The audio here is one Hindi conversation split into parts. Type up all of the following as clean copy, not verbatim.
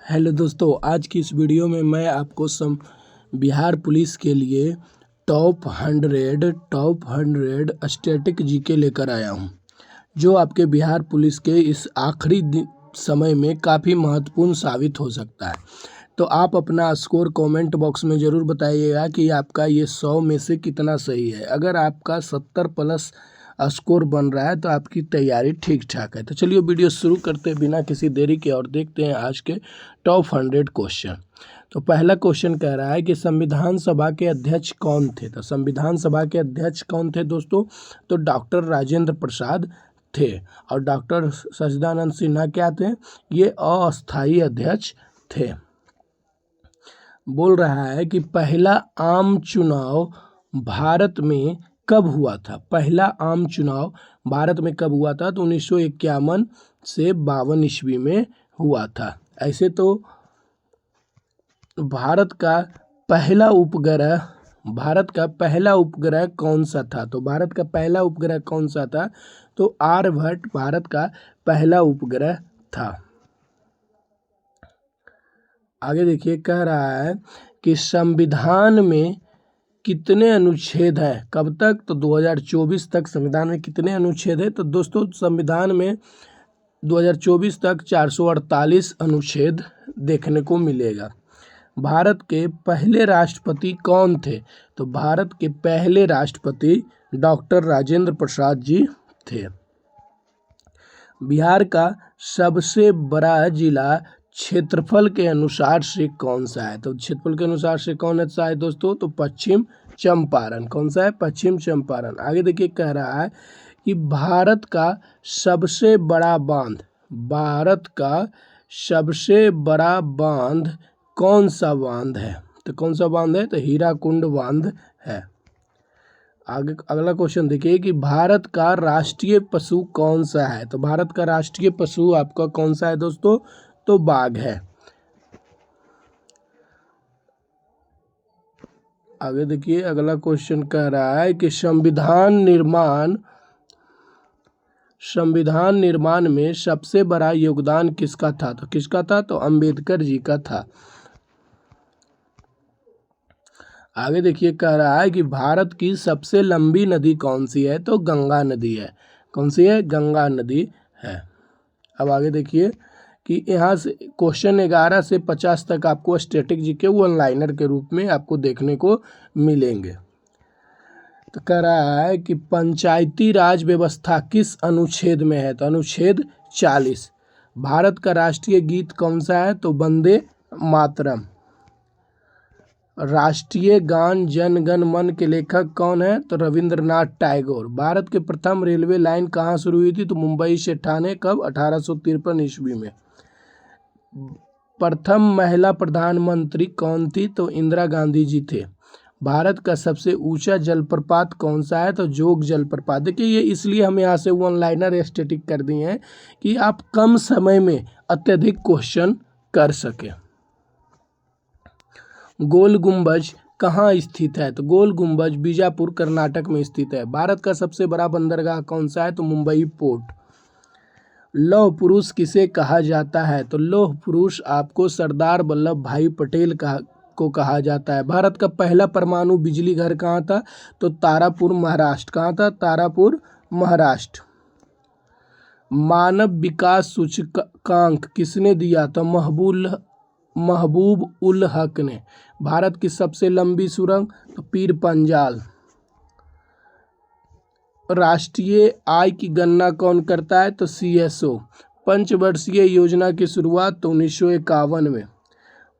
हेलो दोस्तों, आज की इस वीडियो में मैं आपको बिहार पुलिस के लिए टॉप 100 स्टैटिक जीके लेकर आया हूं, जो आपके बिहार पुलिस के इस आखिरी समय में काफ़ी महत्वपूर्ण साबित हो सकता है। तो आप अपना स्कोर कमेंट बॉक्स में ज़रूर बताइएगा कि आपका ये 100 में से कितना सही है। अगर आपका 70 प्लस स्कोर बन रहा है तो आपकी तैयारी ठीक ठाक है। तो चलिए वीडियो शुरू करते बिना किसी देरी के और देखते हैं आज के टॉप 100 क्वेश्चन। तो पहला क्वेश्चन कह रहा है कि संविधान सभा के अध्यक्ष कौन थे। तो संविधान सभा के अध्यक्ष कौन थे दोस्तों? तो डॉक्टर राजेंद्र प्रसाद थे। और डॉक्टर सच्चिदानंद सिन्हा क्या थे? ये अस्थायी अध्यक्ष थे। बोल रहा है कि पहला आम चुनाव भारत में कब हुआ था? पहला आम चुनाव भारत में कब हुआ था? तो 1951 से 52 ईस्वी में हुआ था। ऐसे तो भारत का पहला उपग्रह कौन सा था? तो भारत का पहला उपग्रह कौन सा था? तो आर्यभट्ट भारत का पहला उपग्रह था। आगे देखिए, कह रहा है कि संविधान में कितने अनुच्छेद हैं? कब तक? तो 2024 तक संविधान में कितने अनुच्छेद हैं? तो दोस्तों संविधान में 2024 तक 448 अनुच्छेद देखने को मिलेगा। भारत के पहले राष्ट्रपति कौन थे? तो भारत के पहले राष्ट्रपति डॉक्टर राजेंद्र प्रसाद जी थे। बिहार का सबसे बड़ा जिला क्षेत्रफल के अनुसार से कौन सा है? तो क्षेत्रफल के अनुसार से कौन सा है दोस्तों? तो पश्चिम चंपारण। कौन सा है? पश्चिम चंपारण। आगे देखिए, कह रहा है कि भारत का सबसे बड़ा बांध कौन सा बांध है? तो कौन सा बांध है? तो हीराकुंड बांध है। आगे अगला क्वेश्चन देखिए कि भारत का राष्ट्रीय पशु कौन सा है? तो भारत का राष्ट्रीय पशु आपका कौन सा है दोस्तों? तो बाघ है। आगे देखिए, अगला क्वेश्चन कह रहा है कि संविधान निर्माण में सबसे बड़ा योगदान किसका था? तो किसका था? तो अंबेडकर जी का था। आगे देखिए, कह रहा है कि भारत की सबसे लंबी नदी कौन सी है? तो गंगा नदी है। कौन सी है? गंगा नदी है। अब आगे देखिए कि यहाँ से क्वेश्चन 11 से 50 तक आपको स्टैटिक जीके वन लाइनर के रूप में आपको देखने को मिलेंगे। तो कह रहा है कि पंचायती राज व्यवस्था किस अनुच्छेद में है? तो अनुच्छेद 40। भारत का राष्ट्रीय गीत कौन सा है? तो वंदे मातरम। राष्ट्रीय गान जन गण मन के लेखक कौन है? तो रविंद्रनाथ टैगोर। भारत के प्रथम रेलवे लाइन कहाँ शुरू हुई थी? तो मुंबई से ठाणे। कब? 1853 ईस्वी में। प्रथम महिला प्रधानमंत्री कौन थी? तो इंदिरा गांधी जी थे। भारत का सबसे ऊंचा जलप्रपात कौन सा है? तो जोग जलप्रपात। देखिए, ये इसलिए हम यहाँ से वन लाइनर स्टैटिक कर दिए हैं कि आप कम समय में अत्यधिक क्वेश्चन कर सके। गोल गुंबज कहाँ स्थित है? तो गोल गुंबज बीजापुर कर्नाटक में स्थित है। भारत का सबसे बड़ा बंदरगाह कौन सा है? तो मुंबई पोर्ट। लौह पुरुष किसे कहा जाता है? तो लौह पुरुष आपको सरदार वल्लभ भाई पटेल को कहा जाता है। भारत का पहला परमाणु बिजली घर कहाँ था? तो तारापुर महाराष्ट्र। कहाँ था? तारापुर महाराष्ट्र। मानव विकास सूचकांक किसने दिया? तो महबूब उल हक ने। भारत की सबसे लंबी सुरंग? तो पीर पंजाल। राष्ट्रीय आय की गणना कौन करता है? तो CSO। पंचवर्षीय योजना की शुरुआत तो 1951 में।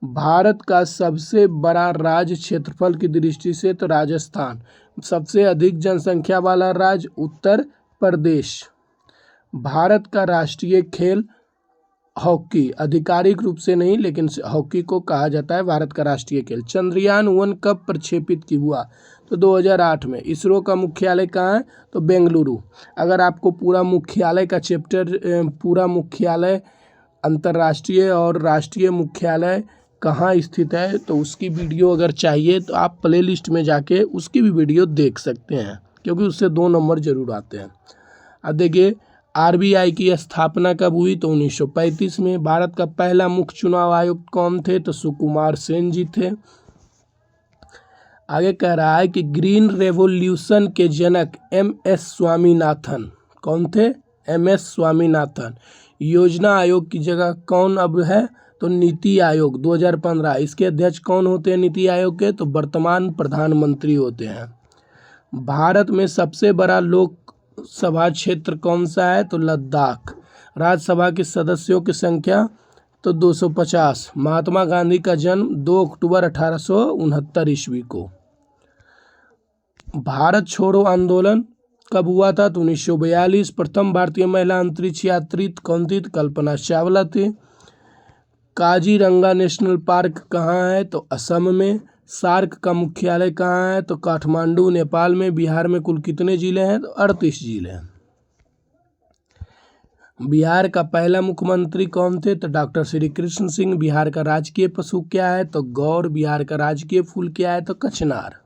भारत का सबसे बड़ा राज्य क्षेत्रफल की दृष्टि से तो राजस्थान। सबसे अधिक जनसंख्या वाला राज्य उत्तर प्रदेश। भारत का राष्ट्रीय खेल हॉकी, आधिकारिक रूप से नहीं लेकिन हॉकी को कहा जाता है भारत का राष्ट्रीय खेल। चंद्रयान 1 कब प्रक्षेपित की हुआ? तो 2008 में। इसरो का मुख्यालय कहाँ है? तो बेंगलुरु। अगर आपको पूरा मुख्यालय का पूरा मुख्यालय, अंतर्राष्ट्रीय और राष्ट्रीय मुख्यालय कहाँ स्थित है, तो उसकी वीडियो अगर चाहिए तो आप प्लेलिस्ट में जाके उसकी भी वीडियो देख सकते हैं, क्योंकि उससे 2 नंबर जरूर आते हैं। अब देखिए, आरबीआई की स्थापना कब हुई? तो 1935 में। भारत का पहला मुख्य चुनाव आयुक्त कौन थे? तो सुकुमार सेन जी थे। आगे कह रहा है कि ग्रीन रेवोल्यूशन के जनक एम.एस. स्वामीनाथन कौन थे? एम.एस. स्वामीनाथन। योजना आयोग की जगह कौन अब है? तो नीति आयोग 2015। इसके अध्यक्ष कौन होते हैं नीति आयोग के? तो वर्तमान प्रधानमंत्री होते हैं। भारत में सबसे बड़ा लोकसभा क्षेत्र कौन सा है? तो लद्दाख। राज्यसभा के सदस्यों की संख्या तो 250। महात्मा गांधी का जन्म 2 अक्टूबर 1869 ईस्वी को। भारत छोड़ो आंदोलन कब हुआ था? तो 1942। प्रथम भारतीय महिला अंतरिक्ष यात्री कौन थी? कल्पना चावला थी। काजीरंगा नेशनल पार्क कहाँ है? तो असम में। सार्क का मुख्यालय कहाँ है? तो काठमांडू नेपाल में। बिहार में कुल कितने जिले हैं? तो 38 जिले हैं। बिहार का पहला मुख्यमंत्री कौन थे? तो डॉक्टर श्री कृष्ण सिंह। बिहार का राजकीय पशु क्या है? तो गौर। बिहार का राजकीय फूल क्या है? तो कचनार।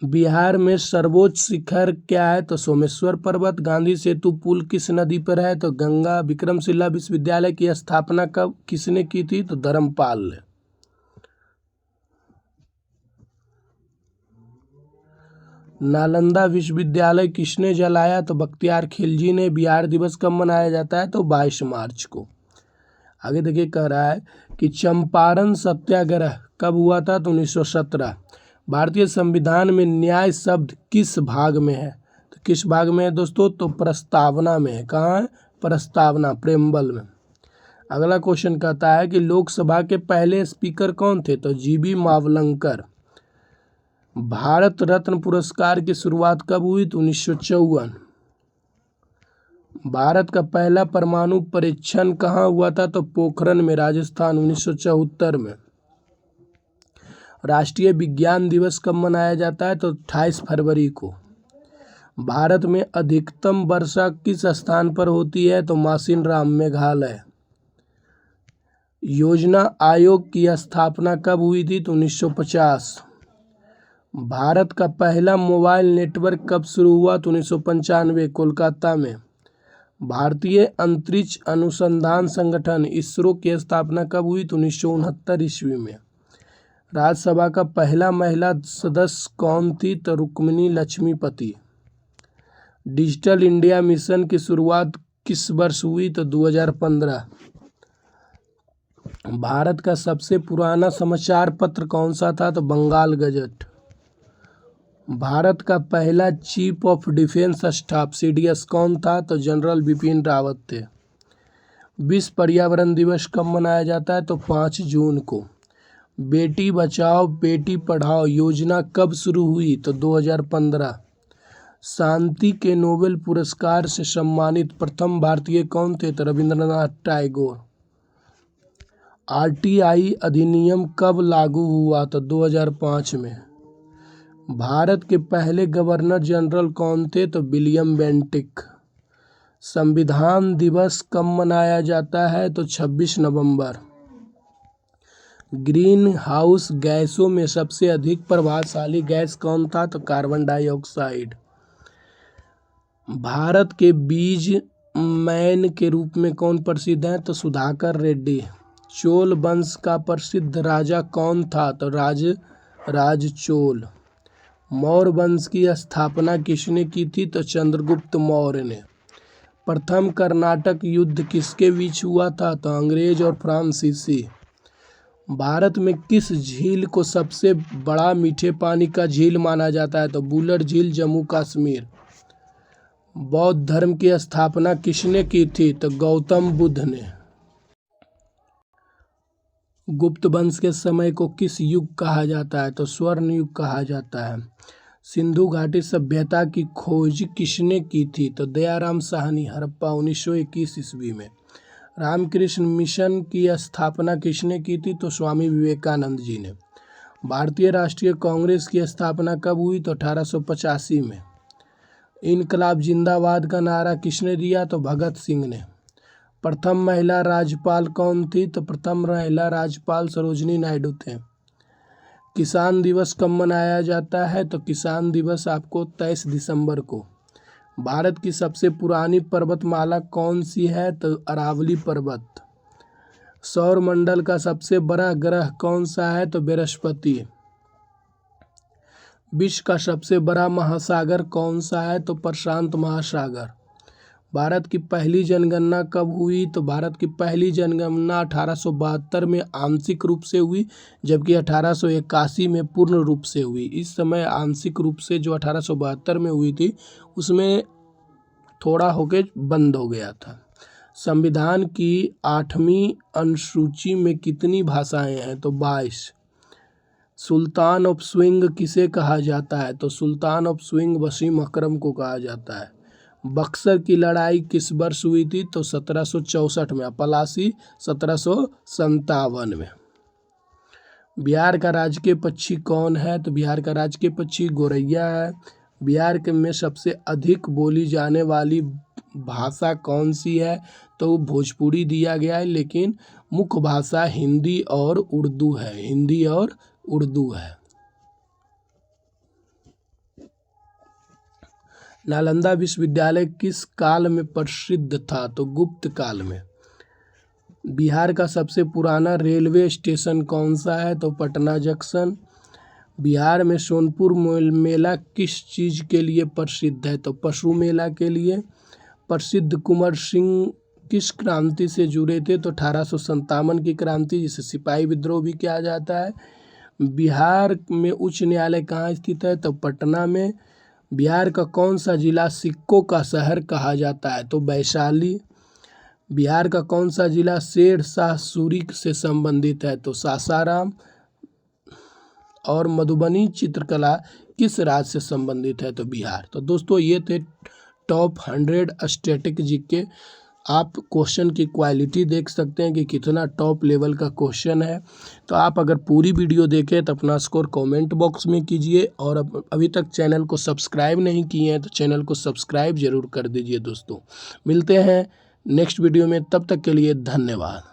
बिहार में सर्वोच्च शिखर क्या है? तो सोमेश्वर पर्वत। गांधी सेतु पुल किस नदी पर है? तो गंगा। विक्रमशिला विश्वविद्यालय की स्थापना कब किसने की थी? तो धर्मपाल ने। नालंदा विश्वविद्यालय किसने जलाया? तो बख्तियार खिलजी ने। बिहार दिवस कब मनाया जाता है? तो 22 मार्च को। आगे देखिए कह रहा है कि चंपारण सत्याग्रह कब हुआ था? तो 1917। भारतीय संविधान में न्याय शब्द किस भाग में है? तो किस भाग में है दोस्तों? तो प्रस्तावना में है। कहाँ है? प्रस्तावना, प्रेम्बल में। अगला क्वेश्चन कहता है कि लोकसभा के पहले स्पीकर कौन थे? तो जीबी मावलंकर। भारत रत्न पुरस्कार की शुरुआत कब हुई? तो 1954। भारत का पहला परमाणु परीक्षण कहाँ हुआ था? तो पोखरण में, राजस्थान, 1974 में। राष्ट्रीय विज्ञान दिवस कब मनाया जाता है? तो 28 फरवरी को। भारत में अधिकतम वर्षा किस स्थान पर होती है? तो मासिनराम, मेघालय। योजना आयोग की स्थापना कब हुई थी? तो 1950। भारत का पहला मोबाइल नेटवर्क कब शुरू हुआ? तो 1995, कोलकाता में। भारतीय अंतरिक्ष अनुसंधान संगठन इसरो की स्थापना कब हुई? तो 1969 ईस्वी में। राज्यसभा का पहला महिला सदस्य कौन थी? तो Rukmini Laxmipathi. Digital India mission की शुरुआत किस वर्ष हुई? तो 2015। भारत का सबसे पुराना समाचार पत्र कौन सा था? तो बंगाल गजट। भारत का पहला chief of defence staff CDS कौन था? तो जनरल बिपिन रावत थे। विश्व पर्यावरण दिवस कब मनाया जाता है? तो 5 जून को। बेटी बचाओ बेटी पढ़ाओ योजना कब शुरू हुई? तो 2015। शांति के नोबेल पुरस्कार से सम्मानित प्रथम भारतीय कौन थे? तो रविंद्रनाथ टैगोर। आरटीआई अधिनियम कब लागू हुआ? तो 2005 में। भारत के पहले गवर्नर जनरल कौन थे? तो विलियम बेंटिक। संविधान दिवस कब मनाया जाता है? तो 26 नवंबर। ग्रीन हाउस गैसों में सबसे अधिक प्रभावशाली गैस कौन था? तो कार्बन डाइऑक्साइड। भारत के बीज मैन के रूप में कौन प्रसिद्ध है? तो सुधाकर रेड्डी। चोल वंश का प्रसिद्ध राजा कौन था? तो राज चोल। मौर्य वंश की स्थापना किसने की थी? तो चंद्रगुप्त मौर्य ने। प्रथम कर्नाटक युद्ध किसके बीच हुआ था? तो अंग्रेज और फ्रांसीसी। भारत में किस झील को सबसे बड़ा मीठे पानी का झील माना जाता है? तो बुलर झील, जम्मू कश्मीर। बौद्ध धर्म की स्थापना किसने की थी? तो गौतम बुद्ध ने। गुप्त वंश के समय को किस युग कहा जाता है? तो स्वर्ण युग कहा जाता है। सिंधु घाटी सभ्यता की खोज किसने की थी? तो दयाराम साहनी, हड़प्पा, 1921 ईस्वी में। रामकृष्ण मिशन की स्थापना किसने की थी? तो स्वामी विवेकानंद जी ने। भारतीय राष्ट्रीय कांग्रेस की स्थापना कब हुई? तो 1885 में। इनकलाब जिंदाबाद का नारा किसने दिया? तो भगत सिंह ने। प्रथम महिला राज्यपाल कौन थी? तो प्रथम महिला राज्यपाल सरोजिनी नायडू थे। किसान दिवस कब मनाया जाता है? तो किसान दिवस आपको 23 दिसंबर को। भारत की सबसे पुरानी पर्वतमाला कौन सी है? तो अरावली पर्वत। सौर मंडल का सबसे बड़ा ग्रह कौन सा है? तो बृहस्पति। विश्व का सबसे बड़ा महासागर कौन सा है? तो प्रशांत महासागर। भारत की पहली जनगणना कब हुई? तो भारत की पहली जनगणना 1872 में आंशिक रूप से हुई, जबकि 1881 में पूर्ण रूप से हुई। इस समय आंशिक रूप से जो 1872 में हुई थी उसमें थोड़ा होके बंद हो गया था। संविधान की 8वीं अनुसूची में कितनी भाषाएं हैं? तो 22। सुल्तान ऑफ स्विंग किसे कहा जाता है? तो सुल्तान ऑफ स्विंग वसीम अकरम को कहा जाता है। बक्सर की लड़ाई किस वर्ष हुई थी? तो 1764 में। पलासी 1757 में। बिहार का राजकीय पक्षी कौन है? तो बिहार का राजकीय पक्षी गौरैया है। बिहार के में सबसे अधिक बोली जाने वाली भाषा कौन सी है? तो भोजपुरी दिया गया है, लेकिन मुख्य भाषा हिंदी और उर्दू है। हिंदी और उर्दू है। नालंदा विश्वविद्यालय किस काल में प्रसिद्ध था? तो गुप्त काल में। बिहार का सबसे पुराना रेलवे स्टेशन कौन सा है? तो पटना जंक्शन। बिहार में सोनपुर मेला किस चीज़ के लिए प्रसिद्ध है? तो पशु मेला के लिए। प्रसिद्ध कुंवर सिंह किस क्रांति से जुड़े थे? तो 1857 की क्रांति, जिसे सिपाही विद्रोह भी कहा जाता है। बिहार में उच्च न्यायालय कहाँ स्थित है? तो पटना में। बिहार का कौन सा जिला सिक्कों का शहर कहा जाता है? तो वैशाली। बिहार का कौन सा जिला शेर शाह सूरी से संबंधित है? तो सासाराम। और मधुबनी चित्रकला किस राज्य से संबंधित है? तो बिहार। तो दोस्तों ये थे टॉप 100 स्टैटिक जीके। आप क्वेश्चन की क्वालिटी देख सकते हैं कि कितना टॉप लेवल का क्वेश्चन है। तो आप अगर पूरी वीडियो देखें तो अपना स्कोर कमेंट बॉक्स में कीजिए, और अभी तक चैनल को सब्सक्राइब नहीं किए हैं तो चैनल को सब्सक्राइब जरूर कर दीजिए दोस्तों। मिलते हैं नेक्स्ट वीडियो में, तब तक के लिए धन्यवाद।